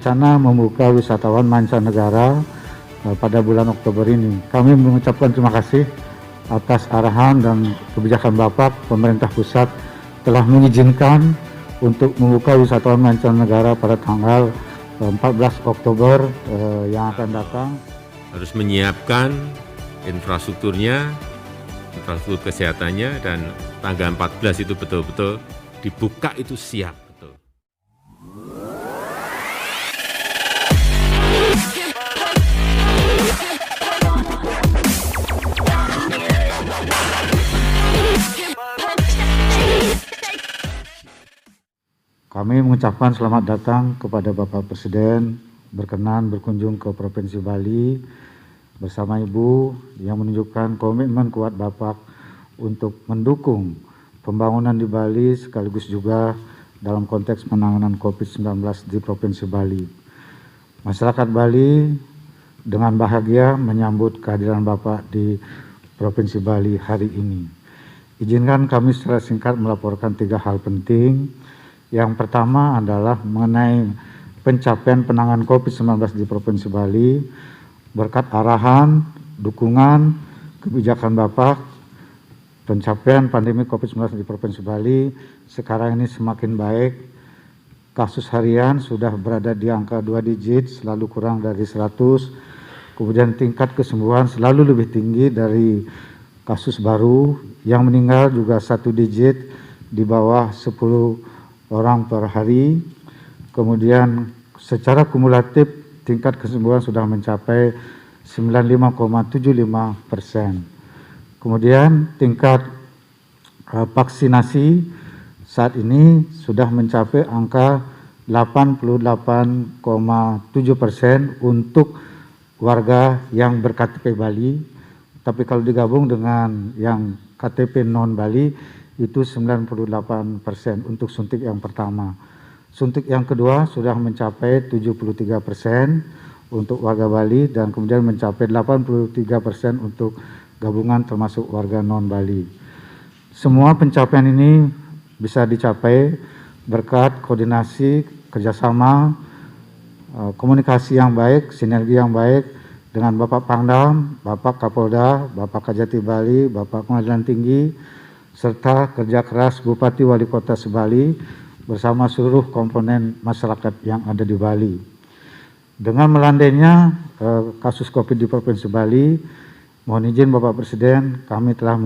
berencana membuka wisatawan mancanegara pada bulan Oktober ini. Kami mengucapkan terima kasih atas arahan dan kebijakan Bapak, pemerintah pusat telah mengizinkan untuk membuka wisatawan mancanegara pada tanggal 14 Oktober yang akan datang. Harus menyiapkan infrastrukturnya, infrastruktur kesehatannya, dan tanggal 14 itu betul-betul dibuka itu siap. Betul. Kami mengucapkan selamat datang kepada Bapak Presiden berkenan berkunjung ke Provinsi Bali bersama Ibu yang menunjukkan komitmen kuat Bapak untuk mendukung pembangunan di Bali sekaligus juga dalam konteks penanganan COVID-19 di Provinsi Bali. Masyarakat Bali dengan bahagia menyambut kehadiran Bapak di Provinsi Bali hari ini. Izinkan kami secara singkat melaporkan 3 hal penting. Yang pertama adalah mengenai pencapaian penanganan COVID-19 di Provinsi Bali berkat arahan, dukungan, kebijakan Bapak, pencapaian pandemi COVID-19 di Provinsi Bali sekarang ini semakin baik. Kasus harian sudah berada di angka 2 digit, selalu kurang dari 100. Kemudian tingkat kesembuhan selalu lebih tinggi dari kasus baru. Yang meninggal juga 1 digit, di bawah 10 orang per hari. Kemudian secara kumulatif tingkat kesembuhan sudah mencapai 95,75%. Kemudian tingkat vaksinasi saat ini sudah mencapai angka 88,7% untuk warga yang berKTP Bali. Tapi kalau digabung dengan yang KTP non Bali itu 98% untuk suntik yang pertama. Suntik yang kedua sudah mencapai 73% untuk warga Bali dan kemudian mencapai 83% untuk gabungan termasuk warga non Bali. Semua pencapaian ini bisa dicapai berkat koordinasi, kerjasama, komunikasi yang baik, sinergi yang baik dengan Bapak Pangdam, Bapak Kapolda, Bapak Kajati Bali, Bapak Pengadilan Tinggi, serta kerja keras Bupati Wali Kota Sebali bersama seluruh komponen masyarakat yang ada di Bali. Dengan melandainya kasus COVID di Provinsi Bali, mohon izin Bapak Presiden, kami telah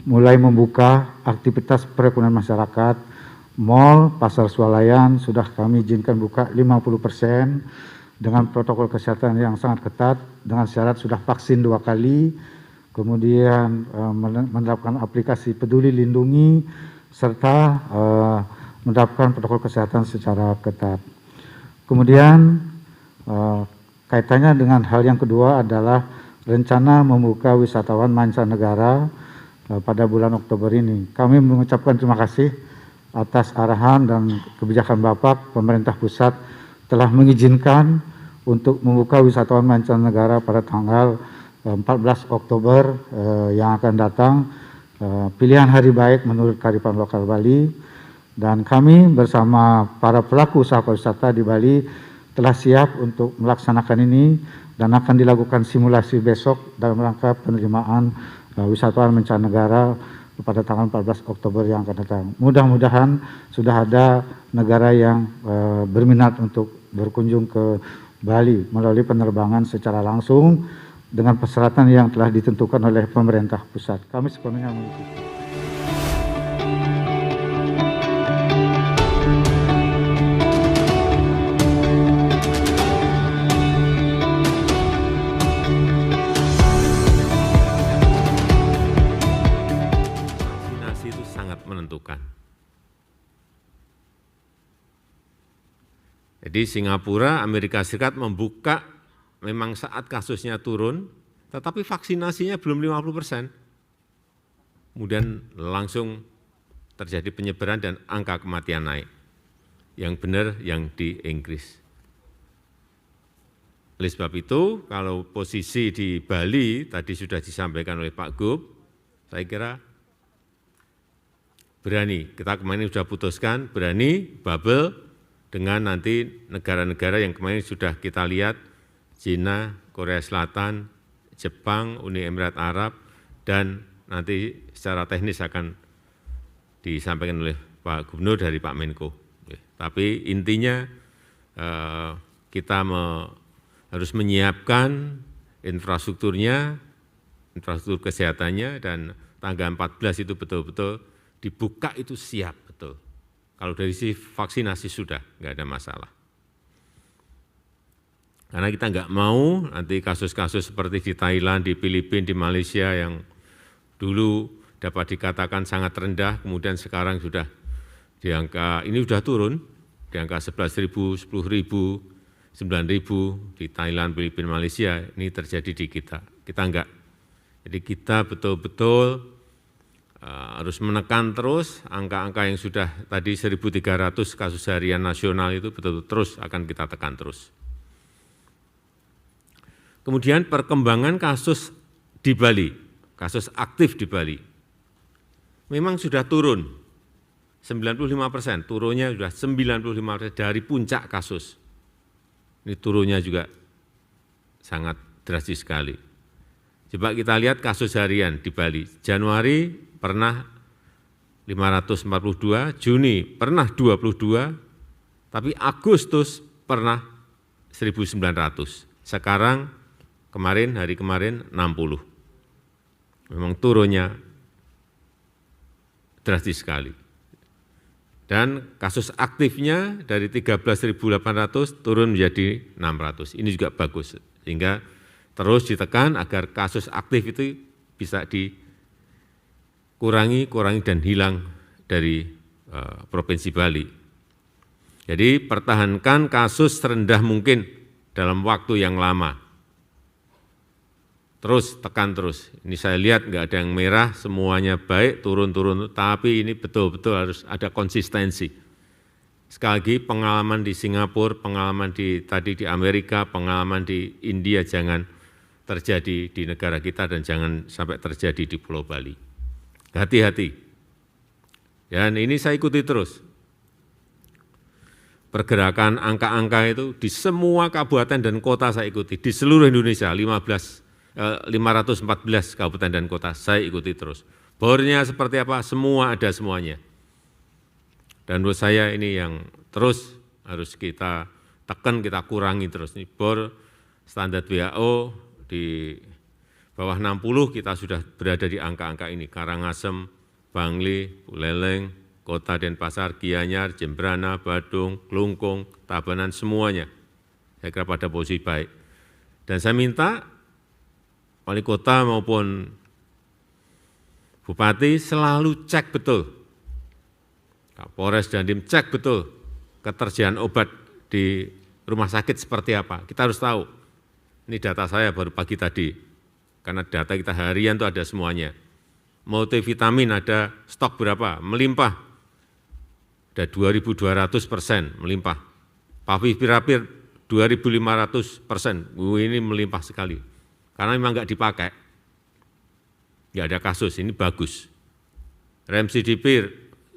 mulai membuka aktivitas perekonomian masyarakat. Mal, pasar swalayan sudah kami izinkan buka 50% dengan protokol kesehatan yang sangat ketat, dengan syarat sudah vaksin 2 kali, kemudian menerapkan aplikasi Peduli Lindungi, serta menerapkan protokol kesehatan secara ketat. Kemudian kaitannya dengan hal yang kedua adalah rencana membuka wisatawan mancanegara pada bulan Oktober ini. Kami mengucapkan terima kasih atas arahan dan kebijakan Bapak, pemerintah pusat telah mengizinkan untuk membuka wisatawan mancanegara pada tanggal 14 Oktober yang akan datang. Pilihan hari baik menurut kearifan lokal Bali, dan kami bersama para pelaku usaha pariwisata di Bali telah siap untuk melaksanakan ini dan akan dilakukan simulasi besok dalam rangka penerimaan wisatawan mancanegara pada tanggal 14 Oktober yang akan datang. Mudah-mudahan sudah ada negara yang berminat untuk berkunjung ke Bali melalui penerbangan secara langsung dengan persyaratan yang telah ditentukan oleh pemerintah pusat. Kami sepenuhnya mengikuti. Vaksinasi itu sangat menentukan. Jadi Singapura, Amerika Serikat membuka memang saat kasusnya turun, tetapi vaksinasinya belum 50%. Kemudian langsung terjadi penyebaran dan angka kematian naik. Yang benar yang di Inggris. Oleh sebab itu, kalau posisi di Bali tadi sudah disampaikan oleh Pak Gub, saya kira berani. Kita kemarin sudah putuskan berani bubble dengan nanti negara-negara yang kemarin sudah kita lihat, China, Korea Selatan, Jepang, Uni Emirat Arab, dan nanti secara teknis akan disampaikan oleh Pak Gubernur dari Pak Menko. Tapi intinya kita harus menyiapkan infrastrukturnya, infrastruktur kesehatannya, dan tanggal 14 itu betul-betul dibuka itu siap betul. Kalau dari sisi vaksinasi sudah, nggak ada masalah. Karena kita nggak mau nanti kasus-kasus seperti di Thailand, di Filipina, di Malaysia yang dulu dapat dikatakan sangat rendah, kemudian sekarang sudah di angka, ini sudah turun, di angka 11.000, 10.000, 9.000 di Thailand, Filipina, Malaysia, ini terjadi di kita. Kita enggak. Jadi kita betul-betul harus menekan terus angka-angka yang sudah tadi 1.300 kasus harian nasional itu betul-betul terus akan kita tekan terus. Kemudian perkembangan kasus di Bali, kasus aktif di Bali, memang sudah turun 95%, turunnya sudah 95% dari puncak kasus. Ini turunnya juga sangat drastis sekali. Coba kita lihat kasus harian di Bali. Januari pernah 542, Juni pernah 22, tapi Agustus pernah 1.900. Sekarang kemarin, hari kemarin 60. Memang turunnya drastis sekali. Dan kasus aktifnya dari 13.800 turun menjadi 600. Ini juga bagus, sehingga terus ditekan agar kasus aktif itu bisa dikurangi dan hilang dari Provinsi Bali. Jadi pertahankan kasus serendah mungkin dalam waktu yang lama. Terus tekan terus. Ini saya lihat nggak ada yang merah, semuanya baik, turun-turun, tapi ini betul-betul harus ada konsistensi. Sekali lagi pengalaman di Singapura, pengalaman tadi di Amerika, pengalaman di India jangan terjadi di negara kita dan jangan sampai terjadi di Pulau Bali. Hati-hati. Dan ini saya ikuti terus. Pergerakan angka-angka itu di semua kabupaten dan kota saya ikuti, di seluruh Indonesia 514 kabupaten dan kota, saya ikuti terus. Bornya seperti apa, semua ada semuanya. Dan menurut saya ini yang terus harus kita tekan, kita kurangi terus. Ini bor standar WHO di bawah 60 kita sudah berada di angka-angka ini. Karangasem, Bangli, Buleleng, Kota Denpasar, Gianyar, Jembrana, Badung, Klungkung, Tabanan, semuanya. Saya kira pada posisi baik. Dan saya minta wali kota maupun bupati selalu cek betul, Kapolres dan Dandim cek betul ketersediaan obat di rumah sakit seperti apa. Kita harus tahu. Ini data saya baru pagi tadi, karena data kita harian itu ada semuanya. Multivitamin ada stok berapa, melimpah. Ada 2.200% melimpah. Favipiravir 2.500%, ini melimpah sekali. Karena memang enggak dipakai, enggak ada kasus, ini bagus. Remdesivir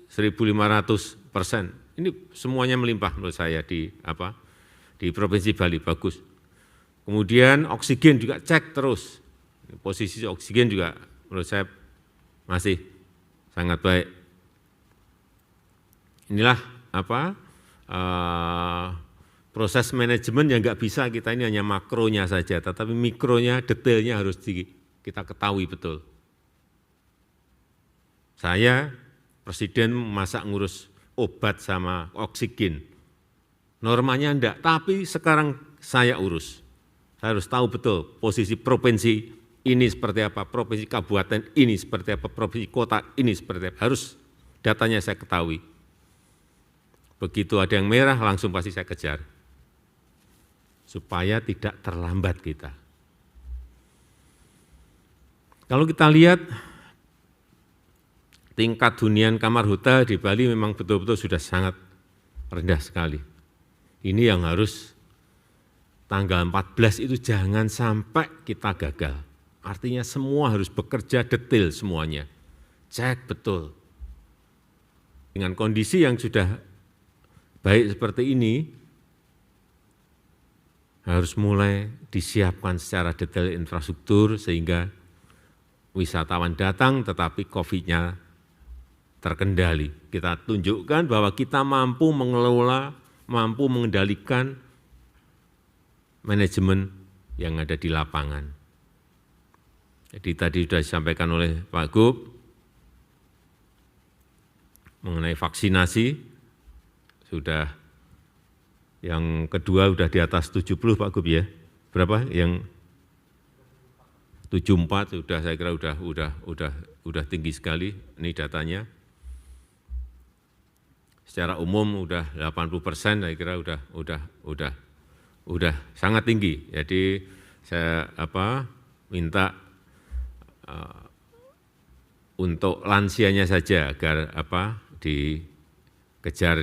1.500%, ini semuanya melimpah menurut saya di Provinsi Bali, bagus. Kemudian oksigen juga cek terus, posisi oksigen juga menurut saya masih sangat baik. Inilah proses manajemen yang nggak bisa kita ini hanya makronya saja, tetapi mikronya, detailnya harus kita ketahui betul. Saya, Presiden masa ngurus obat sama oksigen. Normanya enggak, tapi sekarang saya urus. Saya harus tahu betul posisi provinsi ini seperti apa, provinsi kabupaten ini seperti apa, provinsi kota ini seperti apa. Harus datanya saya ketahui. Begitu ada yang merah, langsung pasti saya kejar. Supaya tidak terlambat kita. Kalau kita lihat tingkat hunian kamar hotel di Bali memang betul-betul sudah sangat rendah sekali. Ini yang harus tanggal 14 itu jangan sampai kita gagal. Artinya semua harus bekerja detail semuanya. Cek betul. Dengan kondisi yang sudah baik seperti ini harus mulai disiapkan secara detail infrastruktur sehingga wisatawan datang tetapi COVID-nya terkendali. Kita tunjukkan bahwa kita mampu mengelola, mampu mengendalikan manajemen yang ada di lapangan. Jadi tadi sudah disampaikan oleh Pak Gub mengenai vaksinasi, sudah yang kedua sudah di atas 70 Pak Gub ya. Berapa? Yang 74 sudah, saya kira sudah tinggi sekali ini datanya. Secara umum sudah 80%, saya kira sudah sangat tinggi. Jadi saya minta untuk lansianya saja agar dikejar,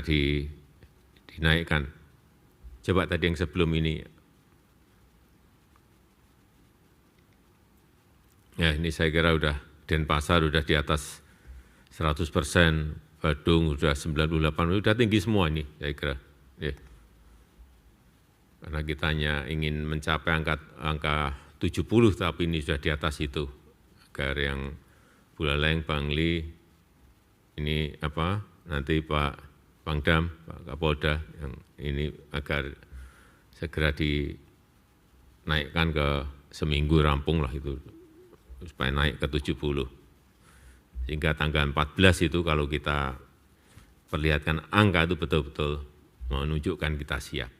dinaikkan. Coba tadi yang sebelum ini. Ya ini saya kira sudah Denpasar sudah di atas 100%, Badung sudah 98%, sudah tinggi semua ini saya kira. Ya. Karena kita hanya ingin mencapai angka 70, tapi ini sudah di atas itu. Agar yang Buleleng, Bangli, ini nanti Pak Pangdam, Pak Kapolda, yang ini agar segera dinaikkan ke seminggu rampung lah itu, supaya naik ke 70. Sehingga tanggal 14 itu kalau kita perlihatkan angka itu betul-betul menunjukkan kita siap.